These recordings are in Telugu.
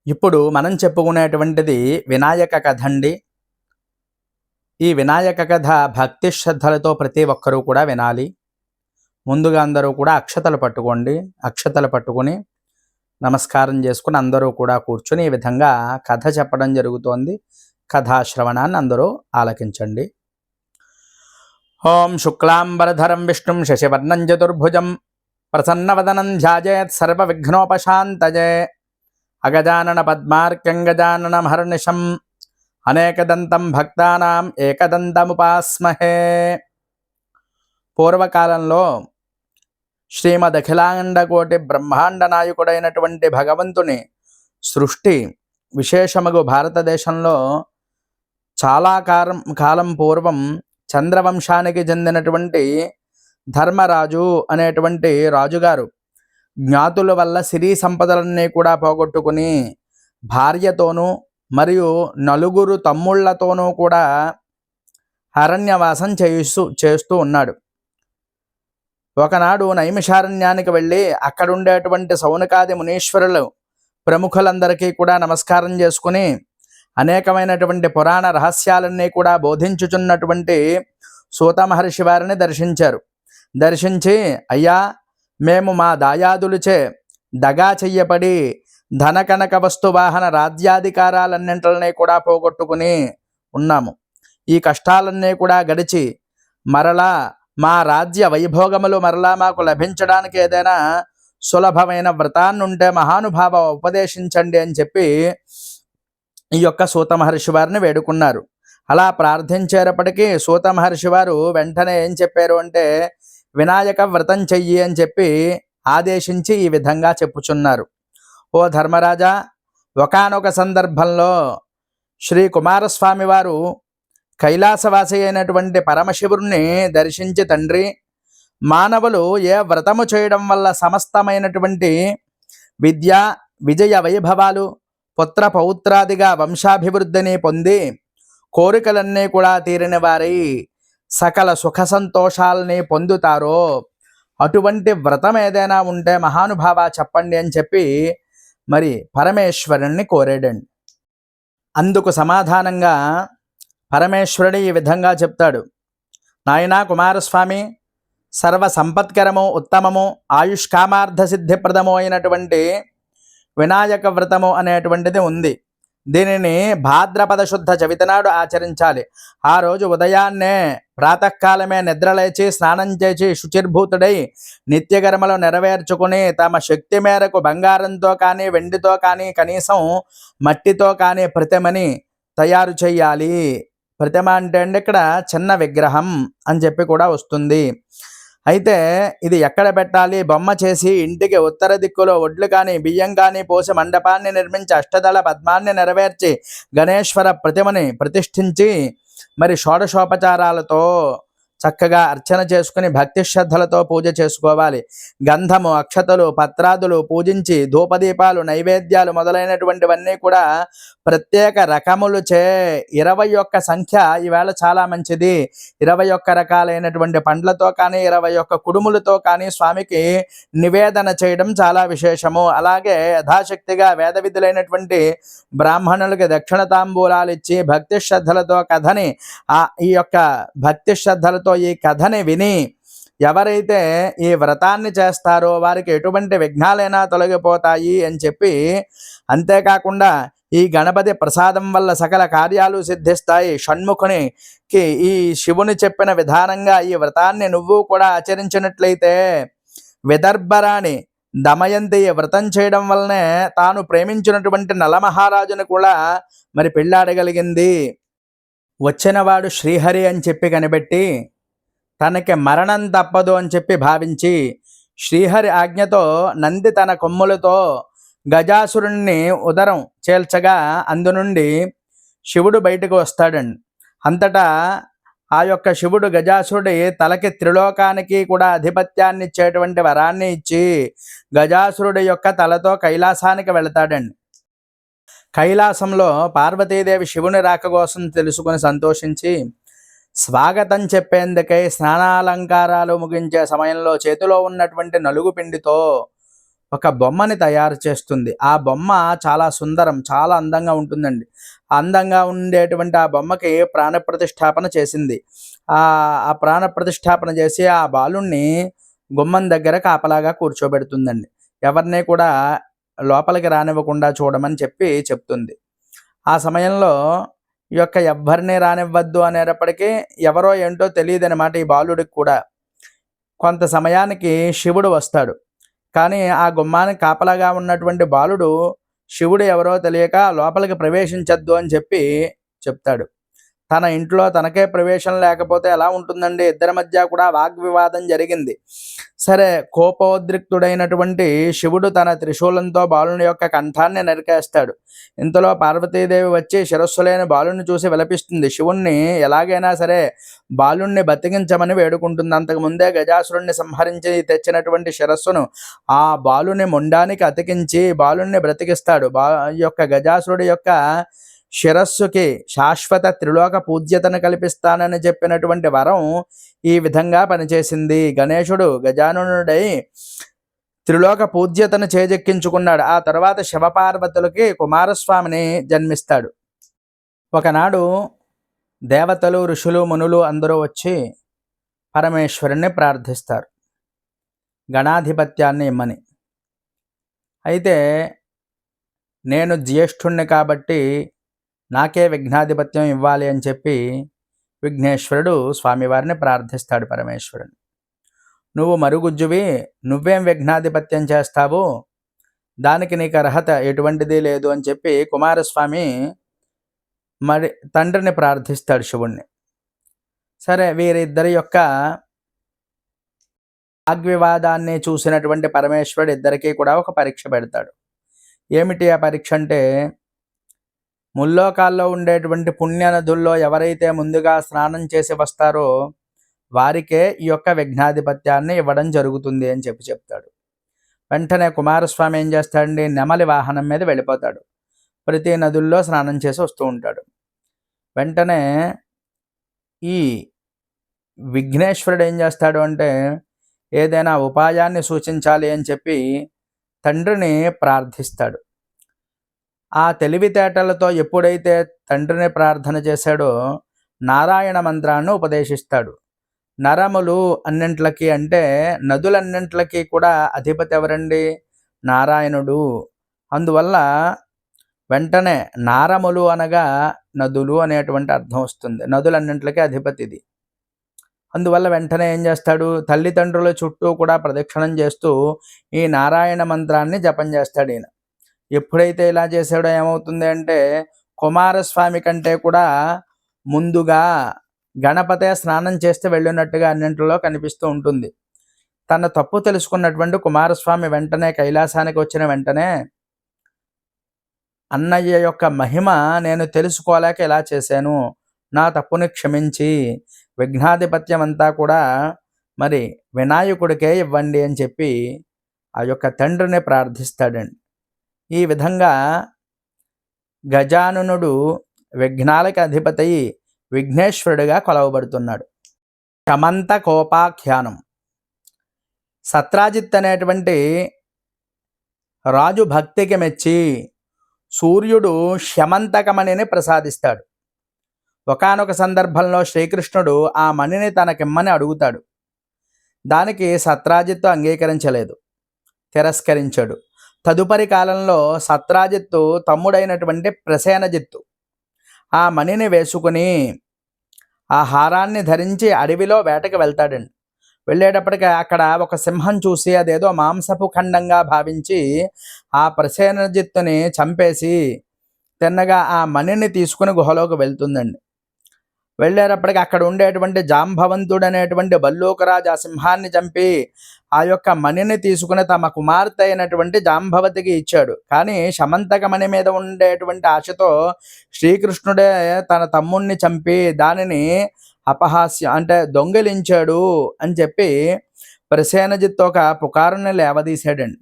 ఇప్పుడు మనం చెప్పుకునేటువంటిది వినాయక కథ అండి. ఈ వినాయక కథ భక్తి శ్రద్ధలతో ప్రతి ఒక్కరూ కూడా వినాలి. ముందుగా అందరూ కూడా అక్షతలు పట్టుకోండి. అక్షతలు పట్టుకొని నమస్కారం చేసుకుని అందరూ కూడా కూర్చొని ఈ విధంగా కథ చెప్పడం జరుగుతోంది. కథాశ్రవణాన్ని అందరూ ఆలకించండి. ఓం శుక్లాంబరధరం విష్ణుం శశివర్ణం చతుర్భుజం ప్రసన్నవదనం ధ్యాయేత్ సర్వవిఘ్నోపశాంతయే అగజానన పద్మార్క్యం గజాననమహర్నిశం అనేకదంతం భక్తానాం ఏకదంతముపాస్మహే. పూర్వకాలంలో శ్రీమద్ అఖిలాండకోటి బ్రహ్మాండ నాయకుడైనటువంటి భగవంతుని సృష్టి విశేషముగు భారతదేశంలో చాలా కాలం పూర్వం చంద్రవంశానికి చెందినటువంటి ధర్మరాజు అనేటువంటి రాజుగారు జ్ఞాతుల వల్ల సిరి సంపదలన్నీ కూడా పోగొట్టుకుని భార్యతోనూ మరియు నలుగురు తమ్ముళ్లతోనూ కూడా అరణ్యవాసం చేస్తూ ఉన్నాడు. ఒకనాడు నైమిషారణ్యానికి వెళ్ళి అక్కడుండేటువంటి సౌనకాది మునీశ్వరులు ప్రముఖులందరికీ కూడా నమస్కారం చేసుకుని అనేకమైనటువంటి పురాణ రహస్యాలన్నీ కూడా బోధించుచున్నటువంటి సూత మహర్షి వారిని దర్శించారు. దర్శించి, అయ్యా, మేము మా దాయాదులచే దగా చెయ్యబడి ధనకనక వస్తువాహన రాజ్యాధికారాలన్నింటినీ కూడా పోగొట్టుకుని ఉన్నాము. ఈ కష్టాలన్నీ కూడా గడిచి మరలా మా రాజ్య వైభోగములు మరలా మాకు లభించడానికి ఏదైనా సులభమైన వ్రతాన్నుంటే మహానుభావ ఉపదేశించండి అని చెప్పి ఈ యొక్క సూత మహర్షి వారిని వేడుకున్నారు. అలా ప్రార్థించేటప్పటికీ సూత మహర్షి వారు వెంటనే ఏం చెప్పారు అంటే, వినాయక వ్రతం చెయ్యి అని చెప్పి ఆదేశించి ఈ విధంగా చెప్పుచున్నారు. ఓ ధర్మరాజా, ఒకానొక సందర్భంలో శ్రీ కుమారస్వామి వారు కైలాసవాసి అయినటువంటి పరమశివుడిని దర్శించి, తండ్రి, మానవులు ఏ వ్రతము చేయడం వల్ల సమస్తమైనటువంటి విద్య విజయ వైభవాలు పుత్ర పౌత్రాదిగా వంశాభివృద్ధిని పొంది కోరికలన్నీ కూడా తీరిన వారై సకల సుఖ సంతోషాలని పొందుతారో అటువంటి వ్రతం ఏదైనా ఉంటే మహానుభావ చెప్పండి అని చెప్పి మరి పరమేశ్వరుణ్ణి కోరాడండి. అందుకు సమాధానంగా పరమేశ్వరుడు ఈ విధంగా చెప్తాడు. నాయనా కుమారస్వామి, సర్వ సంపత్కరము, ఉత్తమము, ఆయుష్కామార్థ సిద్ధిప్రదము అయినటువంటి వినాయక వ్రతము అనేటువంటిది ఉంది. దీనిని భాద్రపద శుద్ధ చవితి నాడు ఆచరించాలి. ఆ రోజు ఉదయాన్నే ప్రాతకాలమే నిద్రలేచి స్నానం చేసి శుచిర్భూతుడై నిత్యకర్మలు నెరవేర్చుకుని తమ శక్తి మేరకు బంగారంతో కానీ వెండితో కానీ కనీసం మట్టితో కానీ ప్రతిమని తయారు చేయాలి. ప్రతిమ అంటే అండి ఇక్కడ చిన్న విగ్రహం అని చెప్పి కూడా వస్తుంది. అయితే ఇది ఎక్కడ పెట్టాలి? బొమ్మ చేసి ఇంటికి ఉత్తర దిక్కులో ఒడ్లు కానీ బియ్యం కానీ పోసి మండపాన్ని నిర్మించి అష్టదళ పద్మాన్ని నెరవేర్చి గణేశ్వర ప్రతిమని ప్రతిష్ఠించి మరి షోడశోపచారాలతో చక్కగా అర్చన చేసుకుని భక్తి శ్రద్ధలతో పూజ చేసుకోవాలి. గంధము, అక్షతలు, పత్రాదులు పూజించి ధూపదీపాలు, నైవేద్యాలు మొదలైనటువంటివన్నీ కూడా ప్రత్యేక రకములు 21 సంఖ్య ఈవేళ చాలా మంచిది. 21 రకాలైనటువంటి పండ్లతో కానీ 21 కుడుములతో కానీ స్వామికి నివేదన చేయడం చాలా విశేషము. అలాగే యథాశక్తిగా వేద విధులైనటువంటి బ్రాహ్మణులకి దక్షిణ తాంబూలాలు ఇచ్చి భక్తి శ్రద్ధలతో కథని ఈ యొక్క భక్తి శ్రద్ధలతో ఈ కథని విని ఎవరైతే ఈ వ్రతాన్ని చేస్తారో వారికి ఎటువంటి విఘ్నాలైనా తొలగిపోతాయి అని చెప్పి, అంతేకాకుండా ఈ గణపతి ప్రసాదం వల్ల సకల కార్యాలు సిద్ధిస్తాయి. షణ్ముఖునికి ఈ శివుని చెప్పిన విధానంగా ఈ వ్రతాన్ని నువ్వు కూడా ఆచరించినట్లయితే విదర్భరాణి దమయంతి ఈ వ్రతం చేయడం వల్లనే తాను ప్రేమించినటువంటి నలమహారాజును కూడా మరి పెళ్ళాడగలిగింది. వచ్చినవాడు శ్రీహరి అని చెప్పి కనిపెట్టి తనకి మరణం తప్పదు అని చెప్పి భావించి శ్రీహరి ఆజ్ఞతో నంది తన కొమ్ములతో గజాసురుణ్ణి ఉదరం చేల్చగా అందునుండి శివుడు బయటకు వస్తాడండి. అంతటా ఆ యొక్క శివుడు గజాసురుడి తలకి త్రిలోకానికి కూడా ఆధిపత్యాన్ని ఇచ్చేటువంటి వరాన్ని ఇచ్చి గజాసురుడి యొక్క తలతో కైలాసానికి వెళతాడండి. కైలాసంలో పార్వతీదేవి శివుని రాక కోసం తెలుసుకుని సంతోషించి స్వాగతం చెప్పేందుకై స్నానాలంకారాలు ముగించే సమయంలో చేతిలో ఉన్నటువంటి నలుగు పిండితో ఒక బొమ్మని తయారు చేస్తుంది. ఆ బొమ్మ చాలా సుందరం, చాలా అందంగా ఉంటుందండి. అందంగా ఉండేటువంటి ఆ బొమ్మకి ప్రాణప్రతిష్ఠాపన చేసింది. ఆ ప్రాణప్రతిష్ఠాపన చేసి ఆ బాలుడిని గుమ్మం దగ్గర కాపలాగా కూర్చోబెడుతుందండి. ఎవరిని కూడా లోపలికి రానివ్వకుండా చూడమని చెప్తుంది. ఆ సమయంలో ఈ యొక్క ఎవ్వరిని రానివ్వద్దు అనేటప్పటికీ ఎవరో ఏంటో తెలియదనమాట ఈ బాలుడికి కూడా. కొంత సమయానికి శివుడు వస్తాడు. కానీ ఆ గుమ్మానికి కాపలాగా ఉన్నటువంటి బాలుడు శివుడు ఎవరో తెలియక లోపలికి ప్రవేశించొద్దు అని చెప్తాడు. తన ఇంట్లో తనకే ప్రవేశం లేకపోతే ఎలా ఉంటుందండి? ఇద్దరి మధ్య కూడా వాగ్వివాదం జరిగింది. సరే, కోపోద్రిక్తుడైనటువంటి శివుడు తన త్రిశూలంతో బాలుని యొక్క కంఠాన్ని నరికేస్తాడు. ఇంతలో పార్వతీదేవి వచ్చి శిరస్సు లేని బాలుని చూసి విలపిస్తుంది. శివుణ్ణి ఎలాగైనా సరే బాలుణ్ణి బతికించమని వేడుకుంటుంది. అంతకుముందే గజాసురుణ్ణి సంహరించి తెచ్చినటువంటి శిరస్సును ఆ బాలుని మొండానికి అతికించి బాలుణ్ణి బ్రతికిస్తాడు. యొక్క గజాసురుడి యొక్క శిరస్సుకి శాశ్వత త్రిలోక పూజ్యతను కల్పిస్తానని చెప్పినటువంటి వరం ఈ విధంగా పనిచేసింది. గణేశుడు గజాననుడై త్రిలోక పూజ్యతను చేజెక్కించుకున్నాడు. ఆ తర్వాత శివపార్వతులకి కుమారస్వామిని జన్మిస్తాడు. ఒకనాడు దేవతలు, ఋషులు, మునులు అందరూ వచ్చి పరమేశ్వరుణ్ణి ప్రార్థిస్తారు గణాధిపత్యాన్ని ఇమ్మని. అయితే నేను జ్యేష్ఠుణ్ణి కాబట్టి నాకే విఘ్నాధిపత్యం ఇవ్వాలి అని చెప్పి విఘ్నేశ్వరుడు స్వామివారిని ప్రార్థిస్తాడు పరమేశ్వరుని. నువ్వు మరుగుజ్జువి, నువ్వేం విఘ్నాధిపత్యం చేస్తావు, దానికి నీకు అర్హత ఎటువంటిది లేదు అని చెప్పి కుమారస్వామి మరి తండ్రిని ప్రార్థిస్తాడు శివుణ్ణి. సరే, వీరిద్దరి యొక్క వాగ్వివాదాన్ని చూసినటువంటి పరమేశ్వరుడు ఇద్దరికీ కూడా ఒక పరీక్ష పెడతాడు. ఏమిటి ఆ పరీక్ష అంటే, ముల్లోకాల్లో ఉండేటువంటి పుణ్యనదుల్లో ఎవరైతే ముందుగా స్నానం చేసి వస్తారో వారికే ఈ యొక్క విఘ్నాధిపత్యాన్ని ఇవ్వడం జరుగుతుంది అని చెప్తాడు. వెంటనే కుమారస్వామి ఏం చేస్తాడండి, నెమలి వాహనం మీద వెళ్ళిపోతాడు. ప్రతి నదుల్లో స్నానం చేసి వస్తూ ఉంటాడు. వెంటనే ఈ విఘ్నేశ్వరుడు ఏం చేస్తాడు అంటే, ఏదైనా ఉపాయాన్ని సూచించాలి అని చెప్పి తండ్రిని ప్రార్థిస్తాడు. ఆ తెలివితేటలతో ఎప్పుడైతే తండ్రిని ప్రార్థన చేశాడో నారాయణ మంత్రాన్ని ఉపదేశిస్తాడు. నరములు అన్నింట్లకి అంటే నదులన్నింట్లకి కూడా అధిపతి ఎవరండి? నారాయణుడు. అందువల్ల వెంటనే నారములు అనగా నదులు అనేటువంటి అర్థం వస్తుంది. నదులన్నింటికి అధిపతిది. అందువల్ల వెంటనే ఏం చేస్తాడు, తల్లిదండ్రుల చుట్టూ కూడా ప్రదక్షిణం చేస్తూ ఈ నారాయణ మంత్రాన్ని జపం చేస్తాడు ఈయన. ఎప్పుడైతే ఇలా చేశాడో ఏమవుతుంది అంటే, కుమారస్వామి కంటే కూడా ముందుగా గణపతే స్నానం చేస్తే వెళ్ళినట్టుగా అన్నింటిలో కనిపిస్తూ ఉంటుంది. తన తప్పు తెలుసుకున్నటువంటి కుమారస్వామి వెంటనే కైలాసానికి వచ్చిన వెంటనే, అన్నయ్య యొక్క మహిమ నేను తెలుసుకోలేక ఇలా చేశాను, నా తప్పుని క్షమించి విఘ్నాధిపత్యం అంతా కూడా మరి వినాయకుడికే ఇవ్వండి అని చెప్పి ఆ యొక్క తండ్రిని ప్రార్థిస్తాడండి. ఈ విధంగా గజాననుడు విఘ్నాలకు అధిపతి విఘ్నేశ్వరుడిగా కొలవబడుతున్నాడు. శమంత కోపాఖ్యానం. సత్రాజిత్ అనేటువంటి రాజు భక్తికి మెచ్చి సూర్యుడు శమంతకమణిని ప్రసాదిస్తాడు. ఒకానొక సందర్భంలో శ్రీకృష్ణుడు ఆ మణిని తనకిమ్మని అడుగుతాడు. దానికి సత్రాజిత్తు అంగీకరించలేదు, తిరస్కరించాడు. తదుపరి కాలంలో సత్రాజిత్తు తమ్ముడైనటువంటి ప్రసేనజిత్తు ఆ మణిని వేసుకుని ఆ హారాన్ని ధరించి అడవిలో వేటకు వెళ్తాడండి. వెళ్ళేటప్పటికి అక్కడ ఒక సింహం చూసి అదేదో మాంసపు ఖండంగా భావించి ఆ ప్రసేనజిత్తుని చంపేసి తిన్నగా ఆ మణిని తీసుకుని గుహలోకి వెళ్తుందండి. వెళ్ళేటప్పటికి అక్కడ ఉండేటువంటి జాంబవంతుడు అనేటువంటి భల్లూకరాజు ఆ సింహాన్ని చంపి ఆ యొక్క మణిని తీసుకుని తమ కుమార్తె అయినటువంటి జాంబవతికి ఇచ్చాడు. కానీ శమంతక మణి మీద ఉండేటువంటి ఆశతో శ్రీకృష్ణుడే తన తమ్ముణ్ణి చంపి దానిని అపహాస్యం అంటే దొంగిలించాడు అని చెప్పి ప్రసేనజిత్ ఒక పుకారుని లేవదీశాడండి.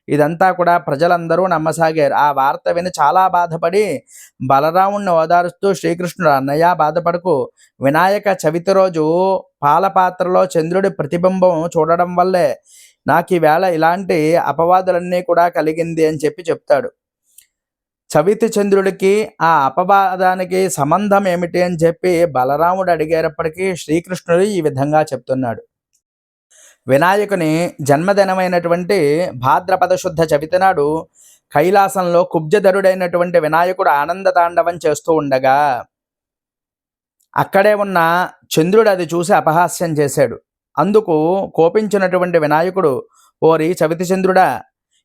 ఇదంతా కూడా ప్రజలందరూ నమ్మసాగారు. ఆ వార్త విని చాలా బాధపడి బలరాముణ్ణి ఓదారుస్తూ శ్రీకృష్ణుడు, అన్నయ్య బాధపడకు, వినాయక చవితి రోజు పాలపాత్రలో చంద్రుడి ప్రతిబింబం చూడడం వల్లే నాకు ఈవేళ ఇలాంటి అపవాదులన్నీ కూడా కలిగింది అని చెప్పి చెప్తాడు. చవితి చంద్రుడికి ఆ అపవాదానికి సంబంధం ఏమిటి అని చెప్పి బలరాముడు అడిగేటప్పటికీ శ్రీకృష్ణుడు ఈ విధంగా చెప్తున్నాడు. వినాయకుని జన్మదినమైనటువంటి భాద్రపద శుద్ధ చవితి నాడు కైలాసంలో కుబ్జధరుడైనటువంటి వినాయకుడు ఆనంద తాండవం చేస్తూ ఉండగా అక్కడే ఉన్న చంద్రుడు అది చూసి అపహాస్యం చేశాడు. అందుకు కోపించినటువంటి వినాయకుడు, ఓరి చవితి చంద్రుడా,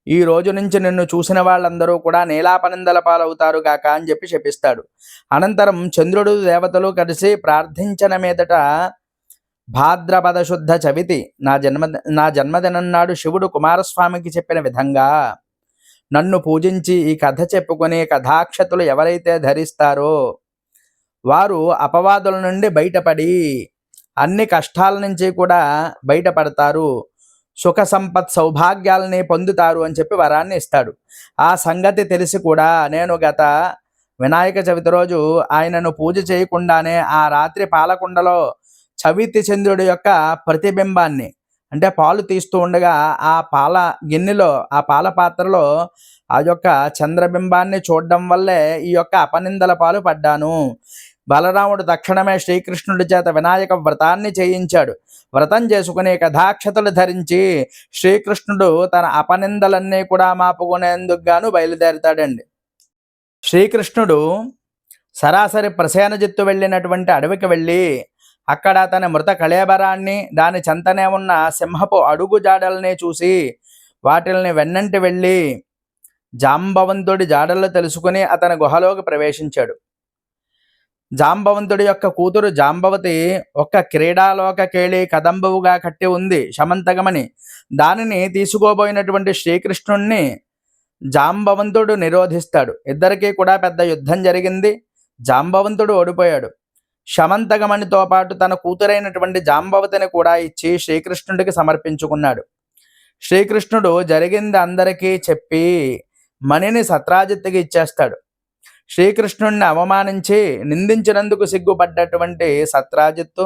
ఈ రోజు నుంచి నిన్ను చూసిన వాళ్ళందరూ కూడా నీలాపనిందల పాలవుతారు గాక అని చెప్పి శపిస్తాడు. అనంతరం చంద్రుడు దేవతలు కలిసి ప్రార్థించిన మీదట భాద్రపద శుద్ధ చవితి నా జన్మదినం నాడు శివుడు కుమారస్వామికి చెప్పిన విధంగా నన్ను పూజించి ఈ కథ చెప్పుకునే కథాక్షతులు ఎవరైతే ధరిస్తారో వారు అపవాదుల నుండి బయటపడి అన్ని కష్టాల నుంచి కూడా బయటపడతారు, సుఖ సంపత్ సౌభాగ్యాలని పొందుతారు అని చెప్పి వరాన్ని ఇస్తాడు. ఆ సంగతి తెలిసి కూడా నేను గత వినాయక చవితి రోజు ఆయనను పూజ చేయకుండానే ఆ రాత్రి పాలకుండలో చవితి చంద్రుడి యొక్క ప్రతిబింబాన్ని, అంటే పాలు తీస్తూ ఉండగా ఆ పాల గిన్నెలో, ఆ పాల పాత్రలో ఆ యొక్క చంద్రబింబాన్ని చూడడం వల్లే ఈ యొక్క అపనిందల పాలు పడ్డాను. బలరాముడు తక్షణమే శ్రీకృష్ణుడి చేత వినాయక వ్రతాన్ని చేయించాడు. వ్రతం చేసుకునే కథాక్షతలు ధరించి శ్రీకృష్ణుడు తన అపనిందలన్నీ కూడా మాపుకునేందుకు గాను బయలుదేరుతాడండి. శ్రీకృష్ణుడు సరాసరి ప్రసేనజిత్తు వెళ్ళినటువంటి అడవికి వెళ్ళి అక్కడ తన మృత కళేబరాన్ని, దాని చెంతనే ఉన్న సింహపు అడుగు జాడల్ని చూసి వాటిల్ని వెన్నంటి వెళ్ళి జాంబవంతుడి జాడలు తెలుసుకుని అతని గుహలోకి ప్రవేశించాడు. జాంబవంతుడి యొక్క కూతురు జాంబవతి ఒక క్రీడాలోక కేళి కదంబవుగా కట్టి ఉంది శమంతకమని. దానిని తీసుకోబోయినటువంటి శ్రీకృష్ణుణ్ణి జాంబవంతుడు నిరోధిస్తాడు. ఇద్దరికీ కూడా పెద్ద యుద్ధం జరిగింది. జాంబవంతుడు ఓడిపోయాడు. శమంతకమణితో పాటు తన కూతురైనటువంటి జాంబవతిని కూడా ఇచ్చి శ్రీకృష్ణుడికి సమర్పించుకున్నాడు. శ్రీకృష్ణుడు జరిగింది అందరికీ చెప్పి మణిని సత్రాజిత్తుకి ఇచ్చేస్తాడు. శ్రీకృష్ణుడిని అవమానించి నిందించినందుకు సిగ్గుపడ్డటువంటి సత్రాజిత్తు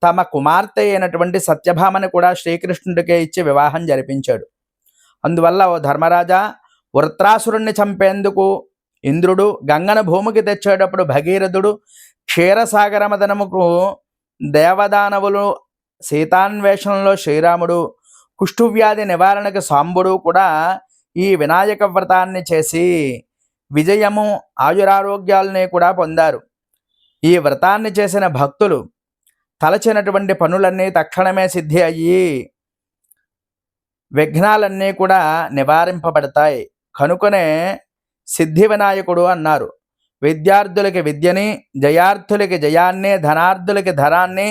తమ కుమార్తె అయినటువంటి సత్యభామని కూడా శ్రీకృష్ణుడికే ఇచ్చి వివాహం జరిపించాడు. అందువల్ల ఓ ధర్మరాజా, వృత్రాసురుణ్ణి చంపేందుకు ఇంద్రుడు గంగను భూమికి తెచ్చేటప్పుడు భగీరథుడు, క్షీరసాగర మదనముకు దేవదానవులు, సీతాన్వేషణలో శ్రీరాముడు, కుష్ఠువ్యాధి నివారణకు సాంబుడు కూడా ఈ వినాయక వ్రతాన్ని చేసి విజయము ఆయురారోగ్యాలని కూడా పొందారు. ఈ వ్రతాన్ని చేసిన భక్తులు తలచినటువంటి పనులన్నీ తక్షణమే సిద్ధి అయ్యి విఘ్నాలన్నీ కూడా నివారింపబడతాయి. కనుకనే సిద్ధి వినాయకుడు అన్నారు. విద్యార్థులకి విద్యని, జయార్థులకి జయాన్ని, ధనార్థులకి ధనాన్ని,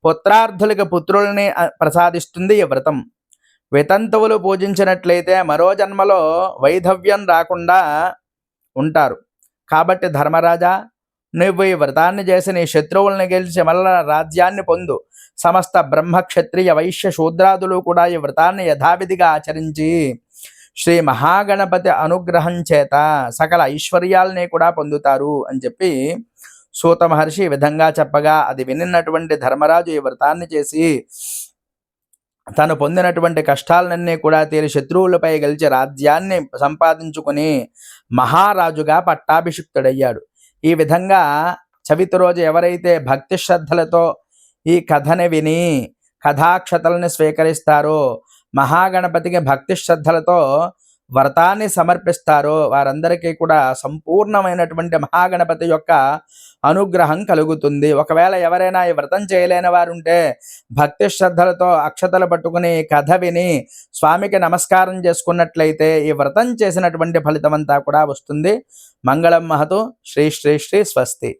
పుత్రార్థులకి పుత్రుల్ని ప్రసాదిస్తుంది ఈ వ్రతం. వితంతువులు పూజించినట్లయితే మరో జన్మలో వైధవ్యం రాకుండా ఉంటారు. కాబట్టి ధర్మరాజా, నువ్వు ఈ వ్రతాన్ని చేసి నీ శత్రువుల్ని గెలిచి మళ్ళా రాజ్యాన్ని పొందు. సమస్త బ్రహ్మ క్షత్రియ వైశ్య శూద్రాదులు కూడా ఈ వ్రతాన్ని యథావిధిగా ఆచరించి శ్రీ మహాగణపతి అనుగ్రహం చేత సకల ఐశ్వర్యాలని కూడా పొందుతారు అని చెప్పి సూత మహర్షి ఈ విధంగా చెప్పగా అది వినినటువంటి ధర్మరాజు ఈ వ్రతాన్ని చేసి తను పొందినటువంటి కష్టాలన్నీ కూడా తీరి శత్రువులపై గెలిచి రాజ్యాన్ని సంపాదించుకుని మహారాజుగా పట్టాభిషిక్తుడయ్యాడు. ఈ విధంగా చవితి రోజు ఎవరైతే భక్తి శ్రద్ధలతో ఈ కథని విని కథాక్షతలను స్వీకరిస్తారో, మహాగణపతికి భక్తి శ్రద్ధలతో వ్రతాన్ని సమర్పిస్తారో వారందరికీ కూడా సంపూర్ణమైనటువంటి మహాగణపతి యొక్క అనుగ్రహం కలుగుతుంది. ఒకవేళ ఎవరైనా ఈ వ్రతం చేయలేని వారుంటే భక్తి శ్రద్ధలతో అక్షతలు పట్టుకుని కథ విని స్వామికి నమస్కారం చేసుకున్నట్లయితే ఈ వ్రతం చేసినటువంటి ఫలితం అంతా కూడా వస్తుంది. మంగళం మహతు. శ్రీ శ్రీ శ్రీ స్వస్తి.